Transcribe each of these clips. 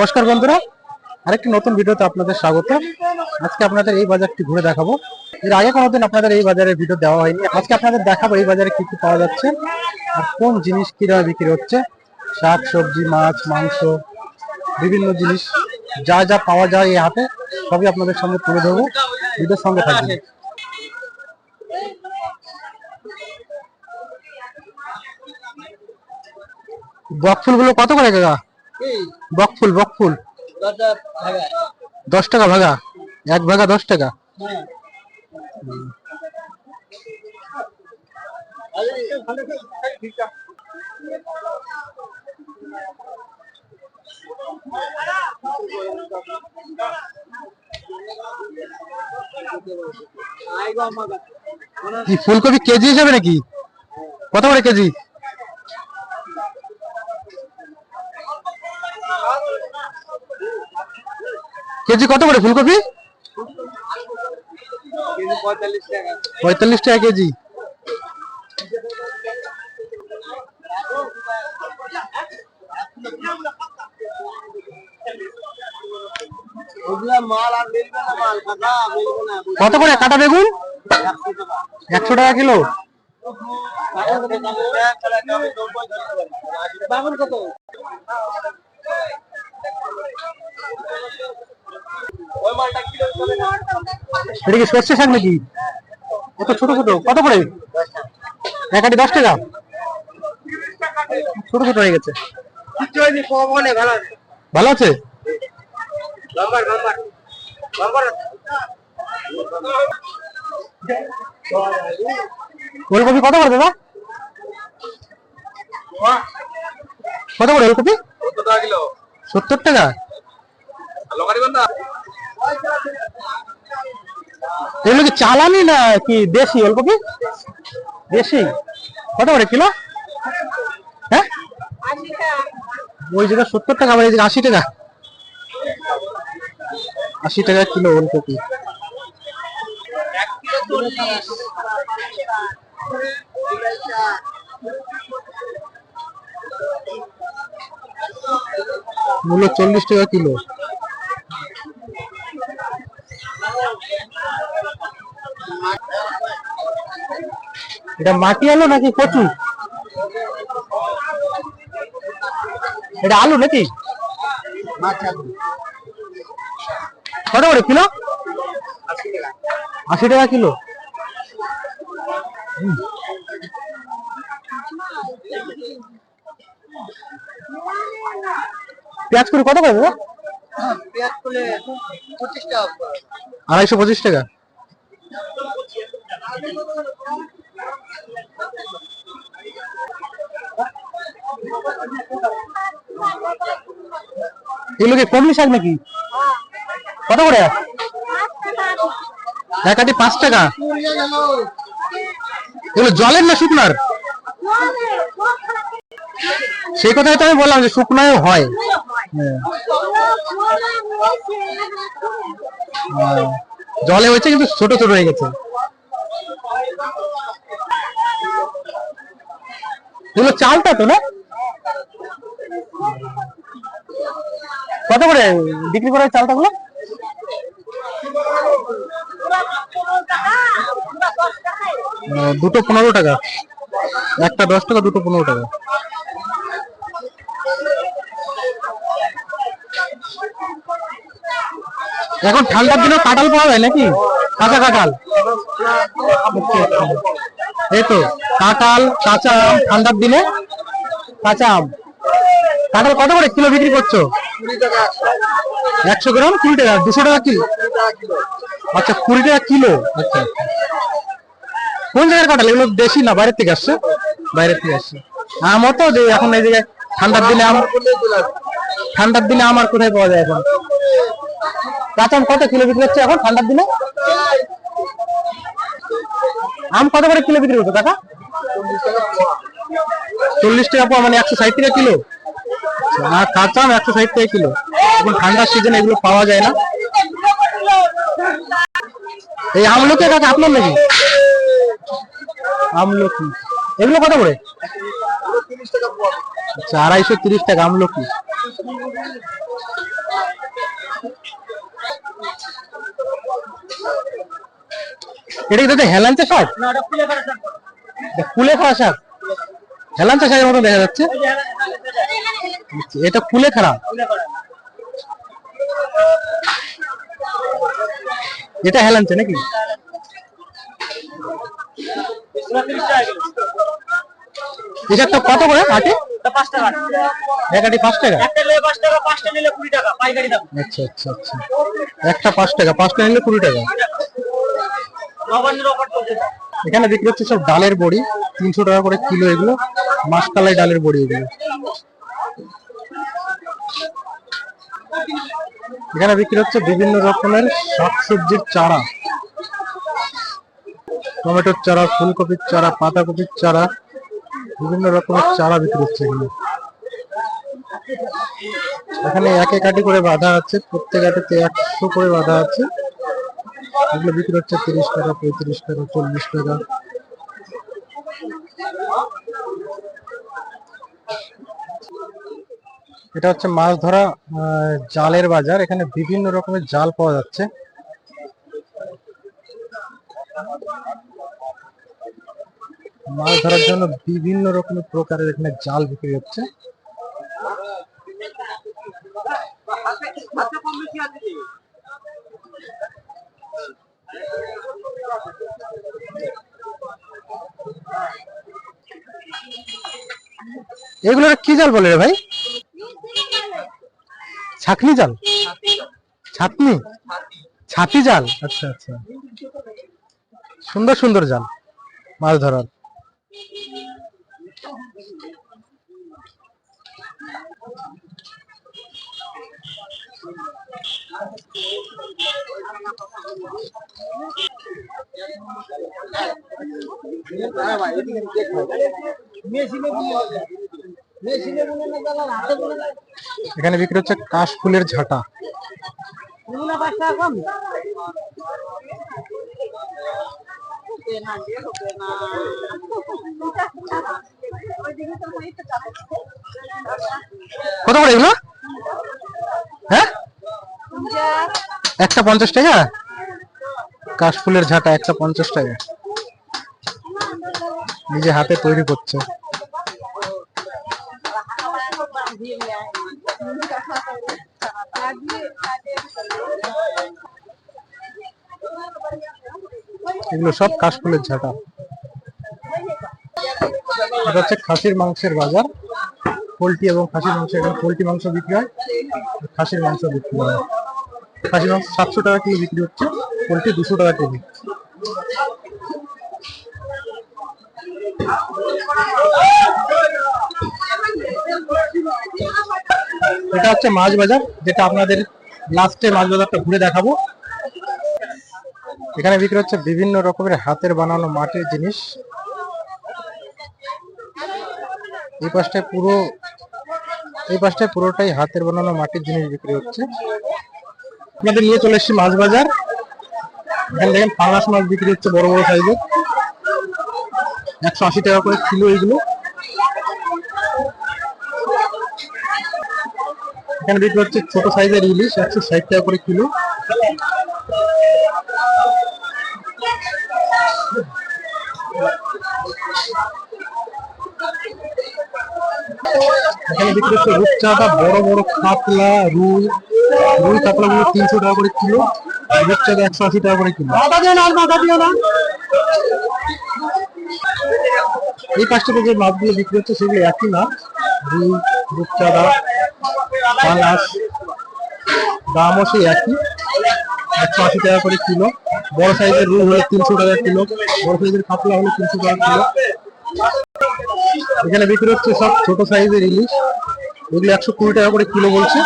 নমস্কার বন্ধুরা, আরেকটি নতুন ভিডিওতে আপনাদের স্বাগত। আজকে আপনাদের এই বাজারটি ঘুরে দেখাবো। এর আগে কোনোদিন আপনাদের এই বাজারের ভিডিও দেওয়া হয়নি। আজকে আপনাদের দেখাবো এই বাজারে কি কি পাওয়া যাচ্ছে আর কোন জিনিস কিভাবে বিক্রি হচ্ছে। শাক সবজি, মাছ, মাংস, বিভিন্ন জিনিস যা যা পাওয়া যায় এই হাটে সবই আপনাদের সামনে তুলে ধরবো। ভিডিওর সঙ্গে থাকবে। বকফুল গুলো কত করে কাকা? বকফুল 10 টাকা ভাগা, এক ভাগা 10 টাকা। ফুলকপি কেজি হিসাবে নাকি? কত করে কেজি? কেজি কত করে ফুলকপি? 45 টাকা কেজি। কত করে কাটা বেগুন? 100 টাকা কিলো। এটা কি সর্ষে শাক নাকি? কত ছোট ছোট, কত করে? একাটি 10 টাকা। ছোট ছোট হয়ে গেছে। ভালো আছে? ওলকপি কত করে দাদা? কত করে ওলকপি? 70 টাকা। এগুলো কি চালানি না কি দেশি ওলকপি? দেশি। কত করে কিলো? হ্যাঁ, ওই জায়গায় 70 টাকা, আবার এই জায়গায় 80 টাকা। 80 টাকা কিলো ওলকপি। মূল্য 40 টাকা কিলো। এটা মাটি আলু নাকি কচু? এটা আলু নাকি? কত করে কিলো? 80 টাকা কিলো। পেঁয়াজ করে কত করে দাদা? 225 টাকা। এগুলো কি কমলি শাক নাকি? কত করে? একাটি 5 টাকা। এগুলো জলের না শুকনার? সেই কথাই তো আমি বললাম যে শুকনাও হয়। জলে হয়েছে কিন্তু ছোট ছোট হয়ে গেছে। এগুলো চালটা তো না? কত করে বিক্রি করে চালটা গুলো? দুটো 15 টাকা। একটা 10 টাকা, দুটো 15 টাকা। এখন ঠান্ডার দিনে কাঁঠাল পাওয়া যায় নাকি? কাঁচা কাঁঠাল। এই তো কাঁঠাল, কাঁচা আম, ঠান্ডার দিনে কাঁচা আম। কাঁঠাল কত করে কিলো বিক্রি করছো? 100 গ্রাম 20 টাকা। 200 টাকা কিলো? আচ্ছা, 20 টাকা কিলো। আচ্ছা, কোন জায়গার কাঁঠাল এগুলো? দেশি না বাইরের থেকে আসছে? বাইরের থেকে আসছে। আমও তো যে এখন এই জায়গায় ঠান্ডার দিনে আম, ঠান্ডার দিনে আম আর কোথায় পাওয়া যায় এখন? কাঁচা আম কত কিলো বিক্রি হচ্ছে এখন ঠান্ডার দিনে? আম কত করে কিলো বিক্রি হতো কাকা? 40 টাকা পাওয়া, মানে 160 টাকা কিলো। আর কাঁচা আম 160 টাকা কিলো। এখন ঠান্ডার সিজনে এগুলো পাওয়া যায় না। এই আমলকি কাকা আপনার নাকি? আমলকি এগুলো কত করে? আচ্ছা, 230 টাকা আমলকি। এটা কি দাদা হেলাঞ্চা শাক? কুলেখাড়া শাক, হেলাঞ্চা শাকের মতো দেখা যাচ্ছে। এটা কুলেখাড়া, এটা হেলাঞ্চা নাকি? এটা তো কত করে আটি? 5 টাকা। এক আটি 5 টাকা? একটা নিলে 5 টাকা, 5টা নিলে 20 টাকা পাইকারি দাম। আচ্ছা আচ্ছা আচ্ছা, একটা 5 টাকা, 5টা নিলে 20 টাকা। নবান্নের অফার চলছে। এখানে বিক্রি হচ্ছে সব ডালের বড়ি, 300 টাকা করে কিলো। এগুলো মাসকালাই ডালের বড়ি এগুলো। এখানে বিক্রি হচ্ছে বিভিন্ন রকমের শাকসবজির চারা, টমেটোর চারা, ফুলকপির চারা, পাতাকপির চারা, বিভিন্ন রকমের চারা বিক্রি হচ্ছে এখানে। এখানে এক এক আটি করে বাঁধা আছে, প্রত্যেক আটিতে 100 করে বাঁধা আছে। এগুলো বিক্রি হচ্ছে 30 টাকা, 35 টাকা, 40 টাকা। এটা হচ্ছে মাছ ধরা জালের বাজার। এখানে বিভিন্ন রকমের জাল পাওয়া যাচ্ছে। মাছ ধরার জন্য বিভিন্ন রকমের প্রকারের এখানে জাল বিক্রি হচ্ছে। এগুলো কি জাল বলে রে ভাই? ছাকনি জাল, ছাতনি, ছাতি জাল। আচ্ছা আচ্ছা, সুন্দর সুন্দর জাল মাছ ধরার। এখানে বিক্রি হচ্ছে কাশফুলের ঝাঁটা। কত করে এগুলো? হ্যাঁ, একটা 50 টাকা। কাশফুলের ঝাঁটা একটা 50 টাকা, নিজে হাতে তৈরি করছে। এগুলো সব কাশফুলের ঝাঁটা। এটা হচ্ছে খাসির মাংসের বাজার। পোলট্রি এবং খাসির মাংস, এখানে পোলট্রি মাংস বিক্রি হয়, খাসির মাংস বিক্রি হয়। খাসির মাংস 700 টাকা কিলো বিক্রি হচ্ছে, পোলট্রি 200 টাকা কেজি। এটা হচ্ছে মাছ বাজার, যেটা আপনাদের লাস্টে মাছ বাজারটা ঘুরে দেখাবো। এখানে বিক্রি হচ্ছে বিভিন্ন রকমের হাতের বানানো মাটির জিনিস। এই পাশটায় পুরোটাই হাতের বানানো মাটির জিনিস বিক্রি হচ্ছে। আপনাদের নিয়ে চলে এসেছি মাছ বাজার। এখানে দেখেন পাঙাশ মাছ বিক্রি হচ্ছে বড় বড় সাইজের, 180 টাকা করে কিলো এগুলো। এখানে বিক্রি হচ্ছে ছোট সাইজের ইলিশ, 160 টাকা করে কিলো। এখানে বিক্রি হচ্ছে রূপচাঁদা, বড় বড় কাতলা, রুই কাতলা গুলো 300 টাকা করে কিলো, রূপচাঁদা 180 টাকা করে কিলো। এই পাঁচটাতে যে মাছগুলো বিক্রি হচ্ছে সেগুলো একই মাছ, রুই, রূপচাঁদা, পাঙাশ, দামও সেই একই, 180 টাকা করে কিলো। বড় সাইজের রুই হলে 300 টাকা কিলো, বড় সাইজের কাতলা হলে 300 টাকা কিলো। এখানে বিক্রি হচ্ছে সব ছোট সাইজের ইলিশ, এগুলো 120 টাকা করে কিলো বলছে।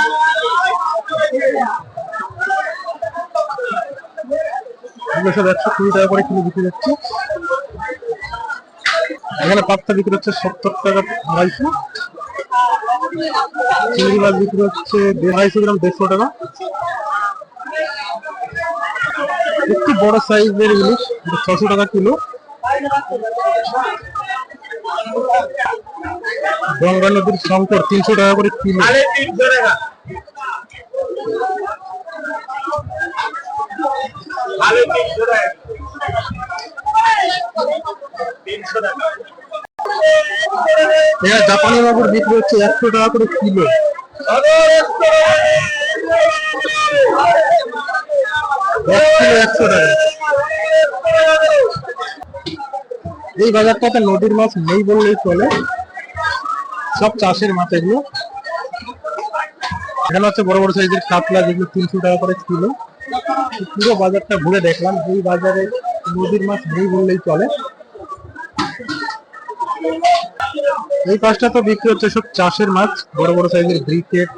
এগুলো সব 120 টাকা করে কিলো বিক্রি হচ্ছে। এখানে পাত্তা বিক্রি হচ্ছে 70 টাকা 250। চিংড়ি মাছ বিক্রি হচ্ছে 250 গ্রাম 150 টাকা। একটু বড় সাইজের ইলিশ 600 টাকা কিলো। গঙ্গা নদীর শঙ্কর 300 টাকা করে কিলো। জাপানি মাগুর বিক্রি হচ্ছে 100 টাকা করে কিলো। এই বাজারটাতে নদীর মাছ নেই বললেই চলে, সব চাষের মাছ এগুলো। এখানে হচ্ছে বড় বড় সাইজের কাতলা, যেগুলো 300 টাকা করে কিলো। পুরো বাজারটা ঘুরে দেখলাম, এই বাজারে নদীর মাছ নেই বললেই চলে। এই পাশটা তো বিক্রি হচ্ছে সব চাষের মাছ, বড় বড় সাইজের ব্রিকেট,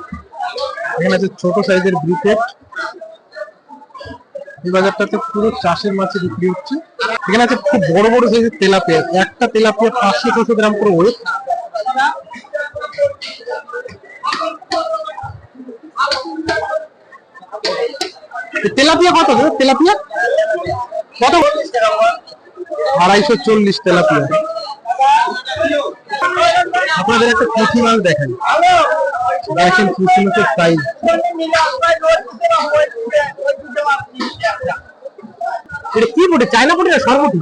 এখানে আছে ছোট সাইজের ব্রিকেট। এই বাজারটাতে পুরো চাষের মাছ বিক্রি হচ্ছে। এখানে আছে খুব বড় বড় সাইজের তেলাপিয়া, একটা তেলাপিয়া 500-600 গ্রাম করে ওয়েট। তেলাপিয়া কত? তেলাপিয়া কত? 240 তেলাপিয়া। আপনাদের একটা পুঁটি মাছ দেখেন, দেখেন পুঁটি মাছের সাইজ। এটা কি পুঁটি? চায়না পুঁটি না সরপুঁটি?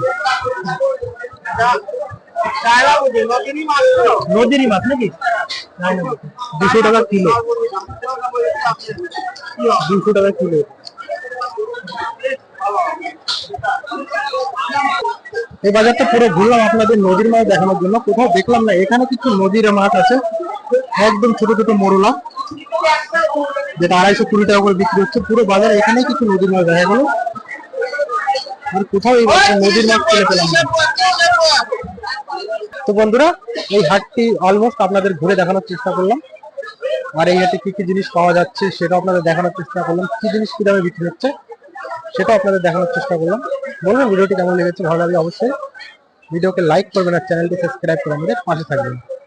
নদীরই মাছ নাকি? 200 টাকা কিলো। 200 টাকা কিলো। এই বাজারটা পুরো ঘুরলাম আপনাদের নদীর মাছ দেখানোর জন্য, কোথাও দেখলাম না। এখানে কিছু নদীর মাছ আছে, একদম ছোট ছোট মোরলা, যেটা 220 টাকা করে বিক্রি হচ্ছে। পুরো বাজারে এখানেই কিছু নদীর মাছ দেখা গেল, আর কোথাও এই নদীর মাছ পেলে পেলাম না। তো বন্ধুরা, এই হাটটি অলমোস্ট আপনাদের ঘুরে দেখানোর চেষ্টা করলাম, আর এই হাটে কি কি জিনিস পাওয়া যাচ্ছে সেটা আপনাদের দেখানোর চেষ্টা করলাম, কি জিনিস কি দামে বিক্রি হচ্ছে সেটা আপনাদের দেখানোর চেষ্টা করলাম। বলবেন ভিডিওটি কেমন লেগেছে, ভালো লাগলে অবশ্যই ভিডিওকে লাইক করবেন আর চ্যানেলটি সাবস্ক্রাইব করে আমাদের পাশে থাকবেন।